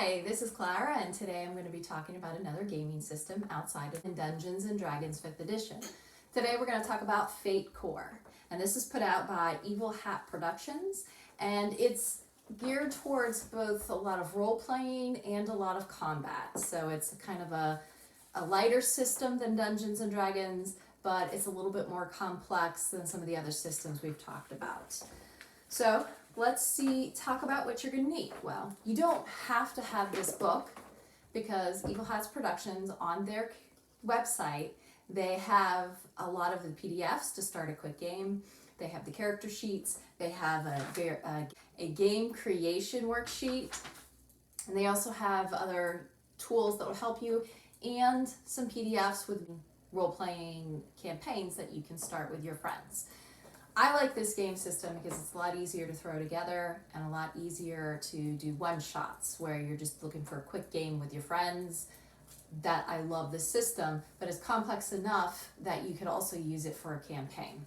Hi, this is Clara, and today I'm going to be talking about another gaming system outside of Dungeons & Dragons 5th edition. Today we're going to talk about Fate Core, and this is put out by Evil Hat Productions, and it's geared towards both a lot of role-playing and a lot of combat. So it's kind of a lighter system than Dungeons & Dragons, but it's a little bit more complex than some of the other systems we've talked about. So let's talk about what you're going to need. Well, you don't have to have this book because Evil Hats Productions, on their website, they have a lot of the PDFs to start a quick game. They have the character sheets. They have a game creation worksheet. And they also have other tools that will help you and some PDFs with role-playing campaigns that you can start with your friends. I like this game system because it's a lot easier to throw together and a lot easier to do one-shots where you're just looking for a quick game with your friends. That I love this system, but it's complex enough that you could also use it for a campaign.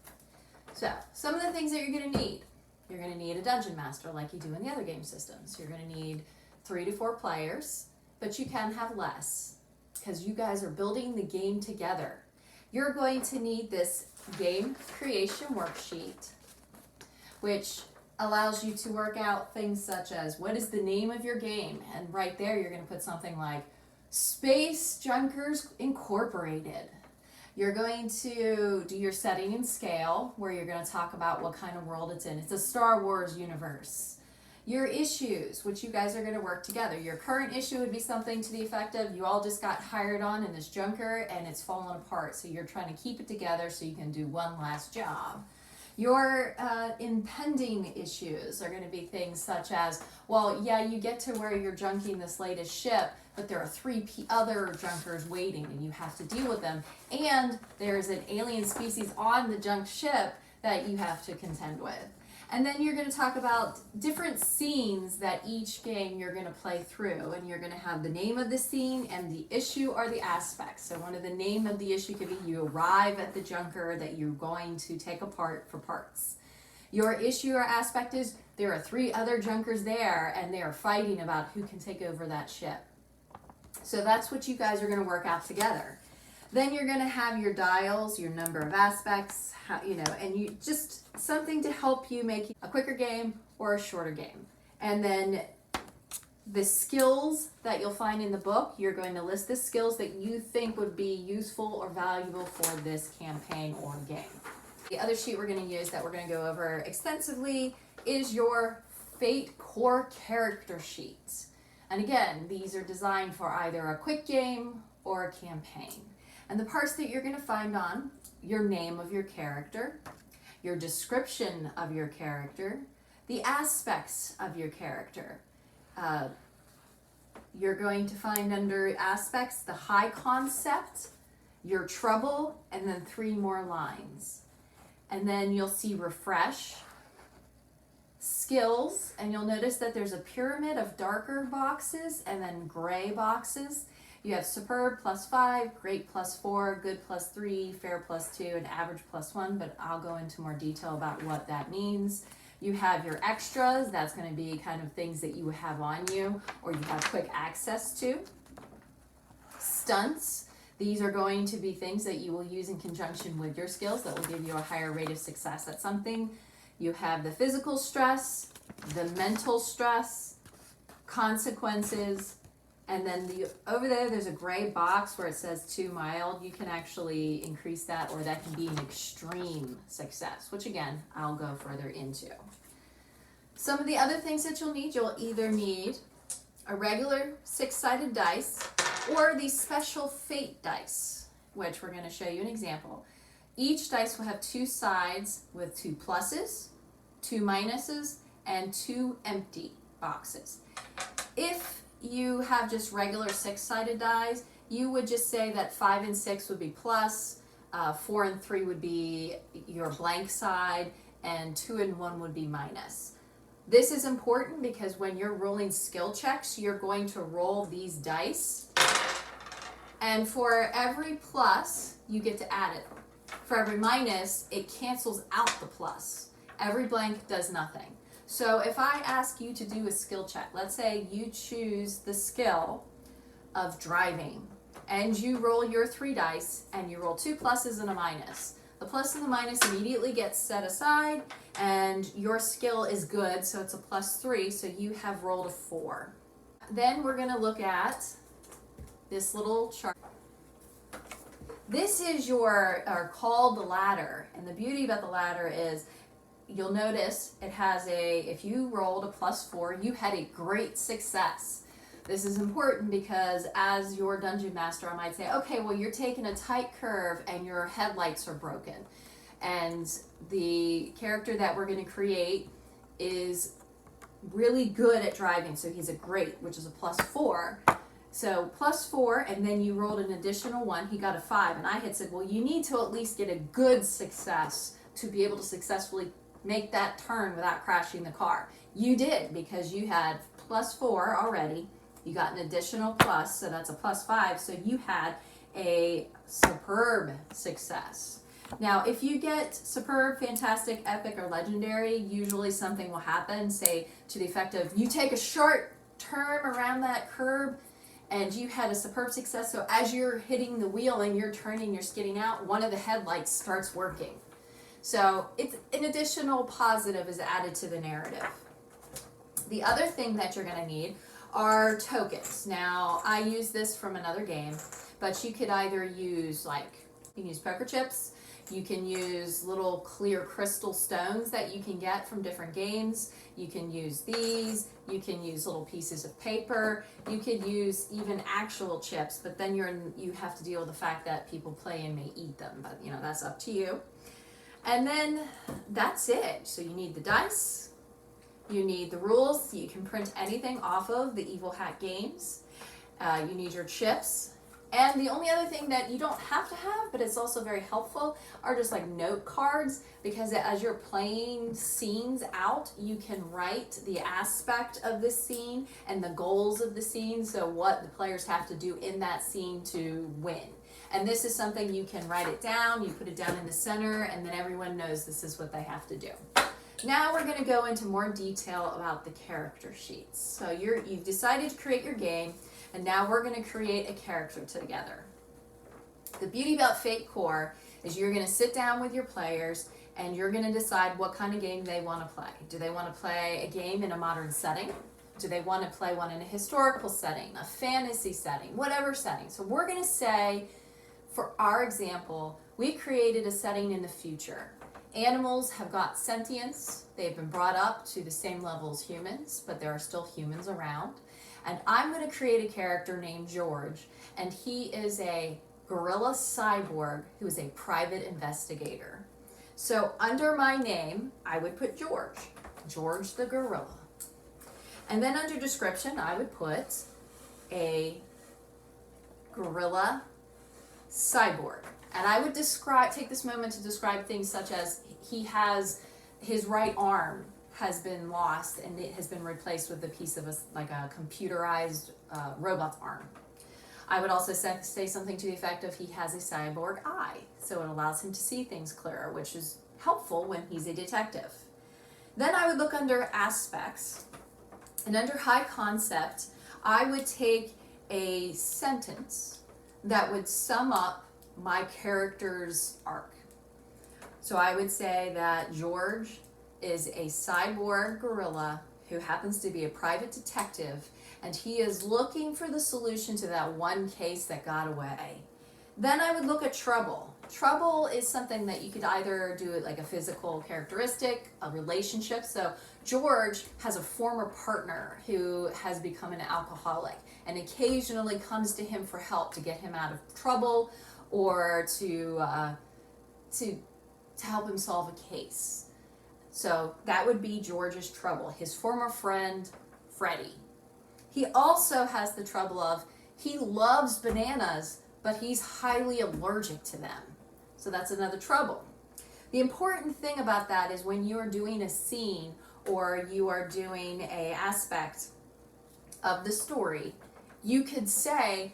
So, some of the things that you're going to need. You're going to need a dungeon master like you do in the other game systems. You're going to need 3 to 4 players, but you can have less because you guys are building the game together. You're going to need this game creation worksheet, which allows you to work out things such as what is the name of your game, and right there you're going to put something like Space Junkers Incorporated. You're going to do your setting and scale, where you're going to talk about what kind of world it's in. It's a Star Wars universe. Your issues, which you guys are going to work together. Your current issue would be something to the effect of you all just got hired on in this junker and it's fallen apart, so you're trying to keep it together so you can do one last job. Your impending issues are going to be things such as, well, yeah, you get to where you're junking this latest ship, but there are 3 other junkers waiting and you have to deal with them, and there's an alien species on the junk ship that you have to contend with. And then you're going to talk about different scenes that each game you're going to play through, and you're going to have the name of the scene and the issue or the aspect. So one of the name of the issue could be you arrive at the junker that you're going to take apart for parts. Your issue or aspect is there are 3 other junkers there and they are fighting about who can take over that ship. So that's what you guys are going to work out together. Then you're going to have your dials, your number of aspects, and you just something to help you make a quicker game or a shorter game. And then the skills that you'll find in the book, you're going to list the skills that you think would be useful or valuable for this campaign or game. The other sheet we're going to use that we're going to go over extensively is your Fate Core character sheets. And again, these are designed for either a quick game or a campaign. And the parts that you're going to find on your name of your character, your description of your character, the aspects of your character. You're going to find under aspects the high concept, your trouble, and then 3 more lines. And then you'll see refresh, skills, and you'll notice that there's a pyramid of darker boxes and then gray boxes. You have superb +5, great +4, good +3, fair +2, and average +1, but I'll go into more detail about what that means. You have your extras, that's going to be kind of things that you have on you or you have quick access to. Stunts, these are going to be things that you will use in conjunction with your skills that will give you a higher rate of success at something. You have the physical stress, the mental stress, consequences, and then over there's a gray box where it says too mild. You can actually increase that, or that can be an extreme success, which again, I'll go further into. Some of the other things that you'll either need a regular 6-sided dice or these special fate dice, which we're going to show you an example. Each dice will have 2 sides with 2 pluses, 2 minuses, and 2 empty boxes. If you have just regular 6-sided dice, you would just say that 5 and 6 would be plus, 4 and 3 would be your blank side, and 2 and 1 would be minus. This is important because when you're rolling skill checks, you're going to roll these dice, and for every plus, you get to add it. For every minus, it cancels out the plus. Every blank does nothing. So if I ask you to do a skill check, let's say you choose the skill of driving, and you roll your 3 dice, and you roll 2 pluses and a minus. The plus and the minus immediately gets set aside, and your skill is good, so it's a +3, so you have rolled a 4. Then we're going to look at this little chart. This is called the ladder, and the beauty about the ladder is you'll notice it has if you rolled a +4, you had a great success. This is important because as your dungeon master, I might say, okay, well, you're taking a tight curve and your headlights are broken. And the character that we're going to create is really good at driving, so he's a great, which is a +4. So +4, and then you rolled an additional 1, he got a 5, and I had said, well, you need to at least get a good success to be able to successfully make that turn without crashing the car. You did, because you had +4 already. You got an additional plus, so that's a +5, so you had a superb success. Now, if you get superb, fantastic, epic, or legendary, usually something will happen, say to the effect of you take a short turn around that curb and you had a superb success, so as you're hitting the wheel and you're turning, you're skidding out, one of the headlights starts working. So it's an additional positive is added to the narrative. The other thing that you're going to need are tokens. Now, I use this from another game, but you could either use you can use poker chips, you can use little clear crystal stones that you can get from different games, you can use these, you can use little pieces of paper, you could use even actual chips, but then you have to deal with the fact that people play and may eat them, but that's up to you. And then that's it. So you need the dice, you need the rules, so you can print anything off of the Evil Hat games. You need your chips. And the only other thing that you don't have to have, but it's also very helpful, are just like note cards, because as you're playing scenes out, you can write the aspect of the scene and the goals of the scene, so what the players have to do in that scene to win. And this is something you can write it down, you put it down in the center, and then everyone knows this is what they have to do. Now we're going to go into more detail about the character sheets. So you've decided to create your game, and now we're going to create a character together. The beauty about Fate Core is you're going to sit down with your players and you're going to decide what kind of game they want to play. Do they want to play a game in a modern setting? Do they want to play one in a historical setting, a fantasy setting, whatever setting? So we're going to say, for our example, we created a setting in the future. Animals have got sentience. They've been brought up to the same level as humans, but there are still humans around. And I'm going to create a character named George, and he is a gorilla cyborg who is a private investigator. So under my name, I would put George the gorilla. And then under description, I would put a gorilla cyborg. And I would take this moment to describe things such as his right arm has been lost and it has been replaced with a piece of a computerized robot's arm. I would also say something to the effect of he has a cyborg eye, so it allows him to see things clearer, which is helpful when he's a detective. Then I would look under aspects, and under high concept, I would take a sentence that would sum up my character's arc. So I would say that George is a cyborg gorilla who happens to be a private detective, and he is looking for the solution to that one case that got away. Then I would look at trouble. Trouble is something that you could either do it like a physical characteristic, a relationship. So George has a former partner who has become an alcoholic and occasionally comes to him for help to get him out of trouble or to help him solve a case. So that would be George's trouble, his former friend, Freddie. He also has the trouble of he loves bananas, but he's highly allergic to them. So that's another trouble. The important thing about that is when you are doing a scene or you are doing an aspect of the story, you could say,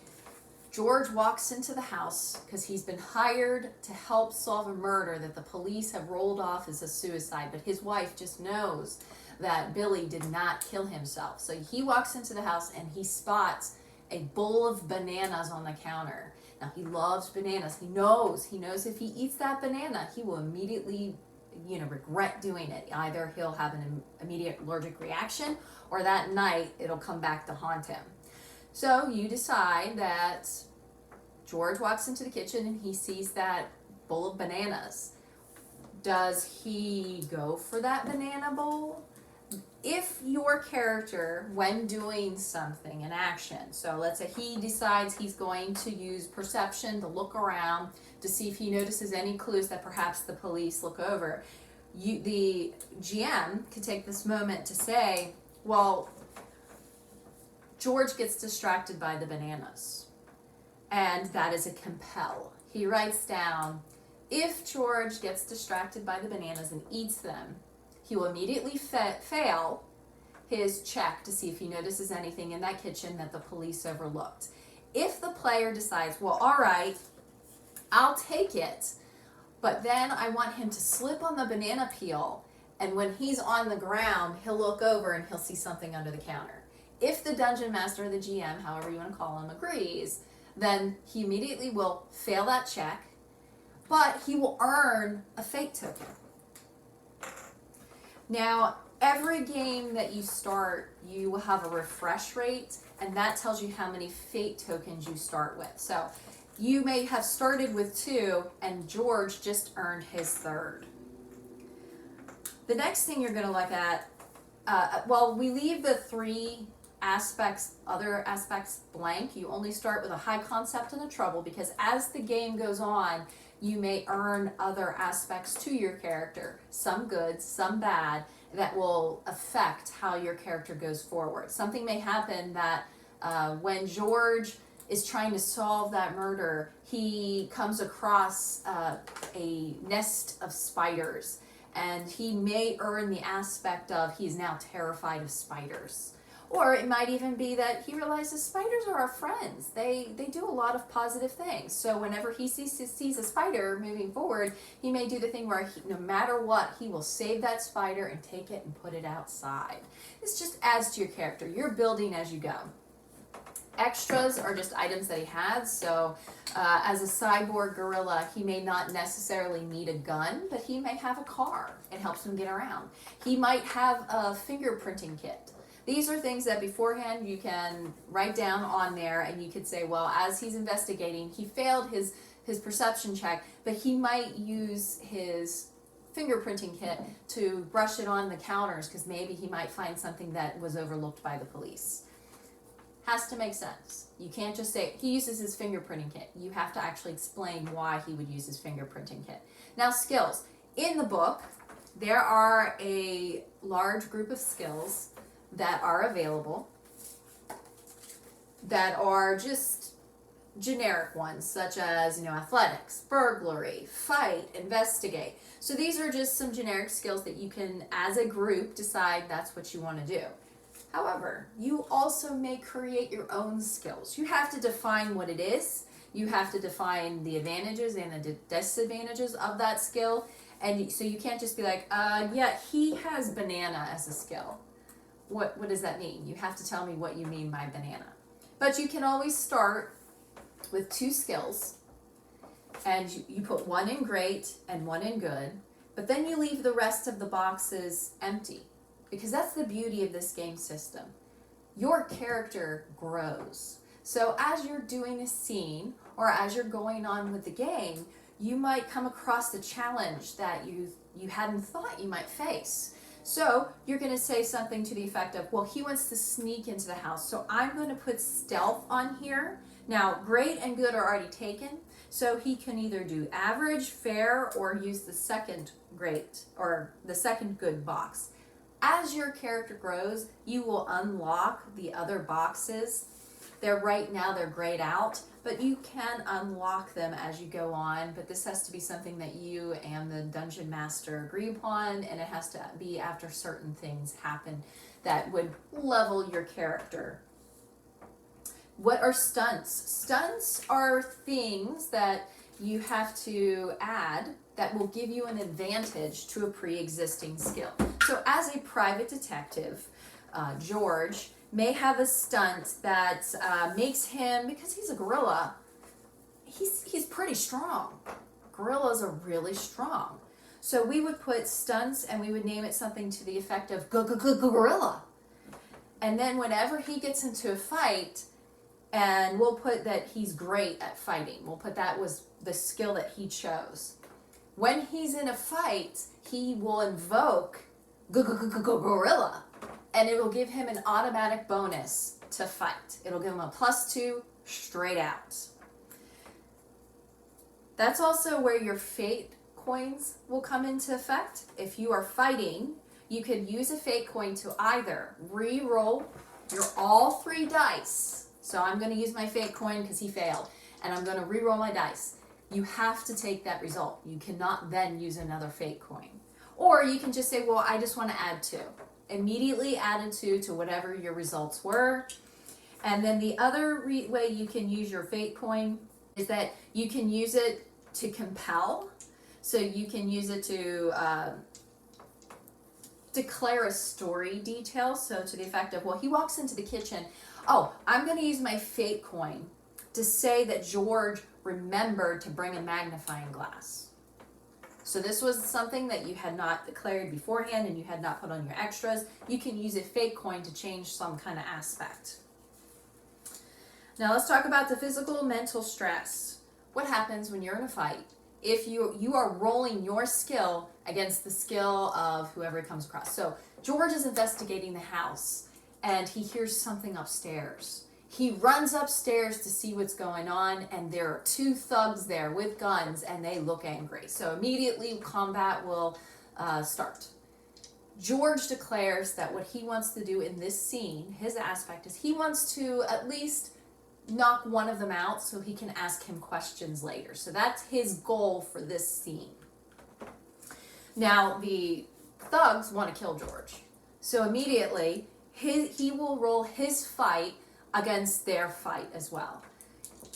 George walks into the house because he's been hired to help solve a murder that the police have rolled off as a suicide, but his wife just knows that Billy did not kill himself. So he walks into the house and he spots a bowl of bananas on the counter. Now he loves bananas. He knows if he eats that banana, he will immediately, regret doing it. Either he'll have an immediate allergic reaction, or that night it'll come back to haunt him. So you decide that George walks into the kitchen and he sees that bowl of bananas. Does he go for that banana bowl? If your character, when doing something, an action, so let's say he decides he's going to use perception to look around to see if he notices any clues that perhaps the police look over, the GM could take this moment to say, well, George gets distracted by the bananas, and that is a compel. He writes down, if George gets distracted by the bananas and eats them, he will immediately fail his check to see if he notices anything in that kitchen that the police overlooked. If the player decides, well, all right, I'll take it, but then I want him to slip on the banana peel, and when he's on the ground, he'll look over and he'll see something under the counter. If the dungeon master or the GM, however you want to call him, agrees, then he immediately will fail that check, but he will earn a fate token. Now, every game that you start, you will have a refresh rate, and that tells you how many fate tokens you start with. So you may have started with 2, and George just earned his 3rd. The next thing you're going to look at, we leave the 3 other aspects blank. You only start with a high concept and a trouble, because as the game goes on, you may earn other aspects to your character, some good, some bad, that will affect how your character goes forward. Something may happen that when George is trying to solve that murder, he comes across a nest of spiders, and he may earn the aspect of he's now terrified of spiders. Or it might even be that he realizes spiders are our friends. They do a lot of positive things. So whenever he sees a spider moving forward, he may do the thing where no matter what, he will save that spider and take it and put it outside. This just adds to your character. You're building as you go. Extras are just items that he has. So as a cyborg gorilla, he may not necessarily need a gun, but he may have a car. It helps him get around. He might have a fingerprinting kit. These are things that beforehand you can write down on there, and you could say, well, as he's investigating, he failed his perception check, but he might use his fingerprinting kit to brush it on the counters, because maybe he might find something that was overlooked by the police. Has to make sense. You can't just say he uses his fingerprinting kit. You have to actually explain why he would use his fingerprinting kit. Now, skills. In the book, there are a large group of skills that are available that are just generic ones, such as, athletics, burglary, fight, investigate. So these are just some generic skills that you can, as a group, decide that's what you want to do. However, you also may create your own skills. You have to define what it is. You have to define the advantages and the disadvantages of that skill. And so you can't just be like, yeah, he has banana as a skill. What does that mean? You have to tell me what you mean by banana. But you can always start with 2 skills, and you put one in great and one in good, but then you leave the rest of the boxes empty, because that's the beauty of this game system. Your character grows. So as you're doing a scene, or as you're going on with the game, you might come across the challenge that you hadn't thought you might face. So you're going to say something to the effect of, well, he wants to sneak into the house, so I'm going to put stealth on here. Now, great and good are already taken, so he can either do average, fair, or use the second great or the second good box. As your character grows, you will unlock the other boxes. Right now they're grayed out, but you can unlock them as you go on. But this has to be something that you and the dungeon master agree upon, and it has to be after certain things happen that would level your character. What are stunts? Stunts are things that you have to add that will give you an advantage to a pre-existing skill. So as a private detective, George may have a stunt that makes him, because he's a gorilla, he's pretty strong. Gorillas are really strong. So we would put stunts and we would name it something to the effect of gorilla. And then whenever he gets into a fight, and we'll put that he's great at fighting. We'll put that was the skill that he chose. When he's in a fight, he will invoke gorilla, and it will give him an automatic bonus to fight. It'll give him a +2 straight out. That's also where your fate coins will come into effect. If you are fighting, you could use a fate coin to either re-roll your all 3 dice. So I'm going to use my fate coin because he failed, and I'm going to re-roll my dice. You have to take that result. You cannot then use another fate coin. Or you can just say, well, I just want to add 2. Immediately add a 2 to whatever your results were. And then the other way you can use your fate coin is that you can use it to compel. So you can use it to declare a story detail. So to the effect of, well, he walks into the kitchen. Oh, I'm going to use my fate coin to say that George remembered to bring a magnifying glass. So this was something that you had not declared beforehand and you had not put on your extras. You can use a fate coin to change some kind of aspect. Now let's talk about the physical mental stress. What happens when you're in a fight? If you are rolling your skill against the skill of whoever it comes across. So George is investigating the house and he hears something upstairs. He runs upstairs to see what's going on, and there are 2 thugs there with guns and they look angry. So immediately combat will start. George declares that what he wants to do in this scene, his aspect, is he wants to at least knock one of them out so he can ask him questions later. So that's his goal for this scene. Now the thugs want to kill George. So immediately he will roll his fight against their fight as well.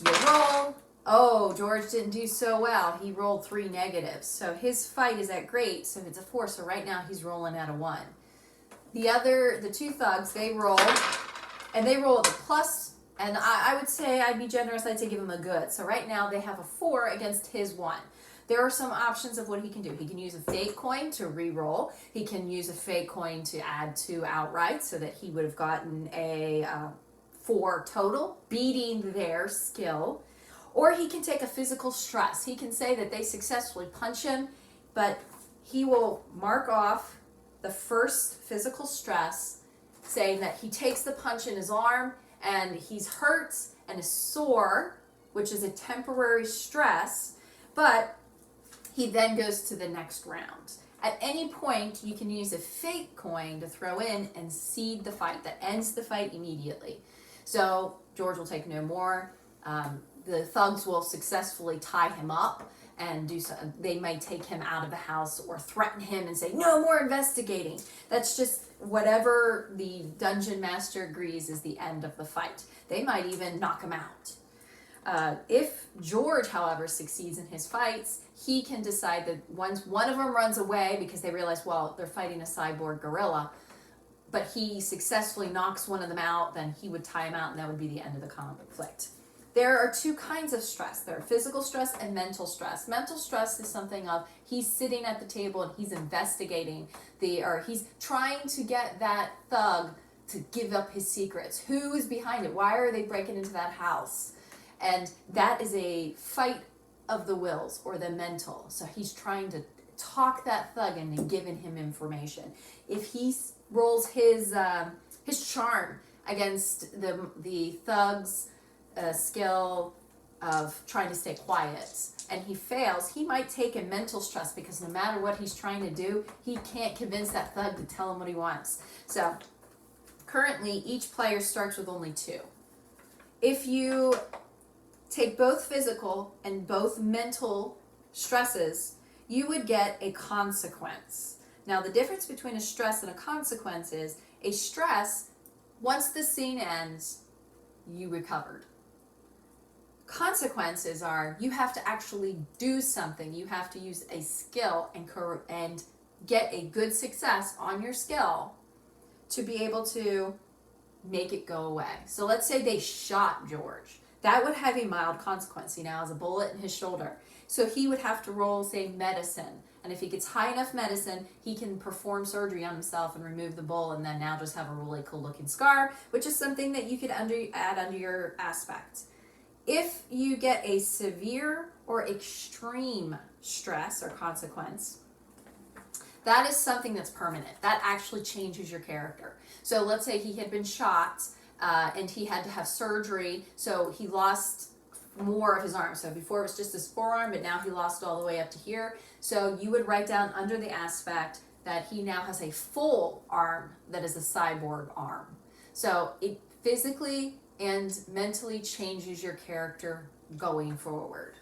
You roll. Oh, George didn't do so well. He rolled 3 negatives. So his fight is at great, so it's a 4. So right now he's rolling at a 1. The 2 thugs, they roll, and they roll with a plus. And I would say, I'd be generous, I'd say give him a good. So right now they have a 4 against his 1. There are some options of what he can do. He can use a fate coin to re-roll. He can use a fate coin to add 2 outright so that he would have gotten a 4 total, beating their skill. Or he can take a physical stress. He can say that they successfully punch him, but he will mark off the first physical stress, saying that he takes the punch in his arm and he's hurt and is sore, which is a temporary stress, but he then goes to the next round. At any point, you can use a fate coin to throw in and seed the fight. That ends the fight immediately. So George will take no more. The thugs will successfully tie him up and do so. They might take him out of the house or threaten him and say, no more investigating. That's just whatever the dungeon master agrees is the end of the fight. They might even knock him out. If George, however, succeeds in his fights, he can decide that once one of them runs away because they realize, well, they're fighting a cyborg gorilla, but he successfully knocks one of them out, then he would tie him out and that would be the end of the conflict. There are 2 kinds of stress. There are physical stress and mental stress. Mental stress is something of he's sitting at the table and he's investigating or he's trying to get that thug to give up his secrets. Who is behind it? Why are they breaking into that house? And that is a fight of the wills or the mental. So he's trying to talk that thug into giving him information. If he rolls his charm against the thug's skill of trying to stay quiet and he fails, he might take a mental stress because no matter what he's trying to do, he can't convince that thug to tell him what he wants. So currently each player starts with only 2. If you take both physical and both mental stresses, you would get a consequence. Now the difference between a stress and a consequence is a stress, once the scene ends, you recovered. Consequences are you have to actually do something. You have to use a skill and get a good success on your skill to be able to make it go away. So let's say they shot George. That would have a mild consequence. He now has a bullet in his shoulder. So he would have to roll, say, medicine. And if he gets high enough medicine, he can perform surgery on himself and remove the bull and then now just have a really cool looking scar, which is something that you could add under your aspect. If you get a severe or extreme stress or consequence, that is something that's permanent. That actually changes your character. So let's say he had been shot and he had to have surgery, so he lost more of his arm. So before it was just his forearm, but now he lost all the way up to here. So you would write down under the aspect that he now has a full arm that is a cyborg arm. So it physically and mentally changes your character going forward.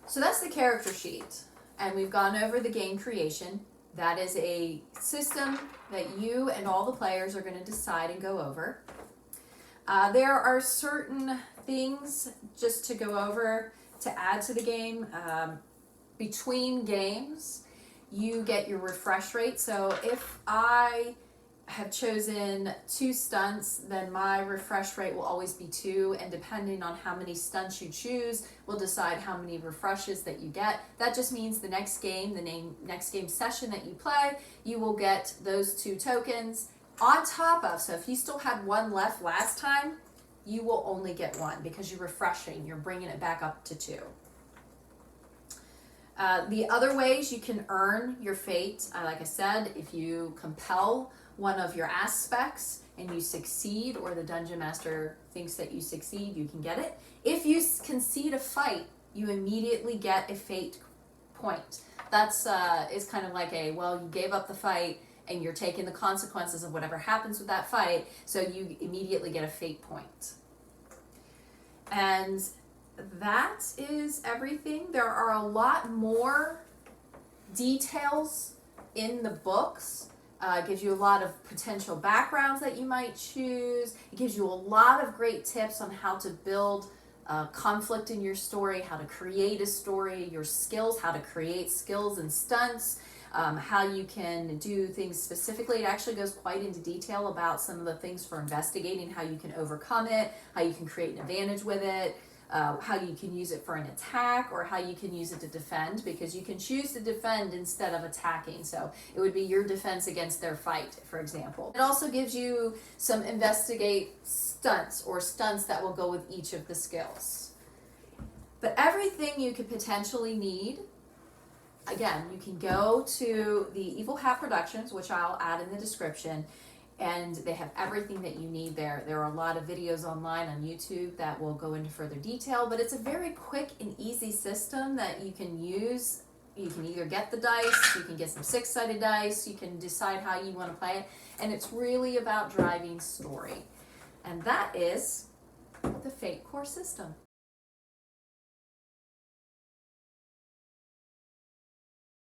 So that's the character sheet. And we've gone over the game creation. That is a system that you and all the players are going to decide and go over. There are certain things just to go over to add to the game. Between games, you get your refresh rate. So if I have chosen 2 stunts, then my refresh rate will always be 2, and depending on how many stunts you choose will decide how many refreshes that you get. That just means the next game, next game session that you play, you will get those 2 tokens on top of. So if you still had 1 left last time, you will only get 1 because you're refreshing, you're bringing it back up to 2. The other ways you can earn your fate, like I said, if you compel one of your aspects and you succeed, or the dungeon master thinks that you succeed, you can get it. If you concede a fight, you immediately get a fate point. That's is kind of like well, you gave up the fight and you're taking the consequences of whatever happens with that fight, so you immediately get a fate point. And that is everything. There are a lot more details in the books. It gives you a lot of potential backgrounds that you might choose. It gives you a lot of great tips on how to build conflict in your story, how to create a story, your skills, how to create skills and stunts, how you can do things specifically. It actually goes quite into detail about some of the things for investigating, how you can overcome it, how you can create an advantage with it, how you can use it for an attack, or how you can use it to defend, because you can choose to defend instead of attacking. So it would be your defense against their fight, for example. It also gives you some investigate stunts, or stunts that will go with each of the skills. But everything you could potentially need, again, you can go to the Evil Hat Productions, which I'll add in the description, and they have everything that you need there. There are a lot of videos online on YouTube that will go into further detail, but it's a very quick and easy system that you can use. You can either get the dice, you can get some 6-sided dice, you can decide how you want to play it, and it's really about driving story. And that is the Fate Core system.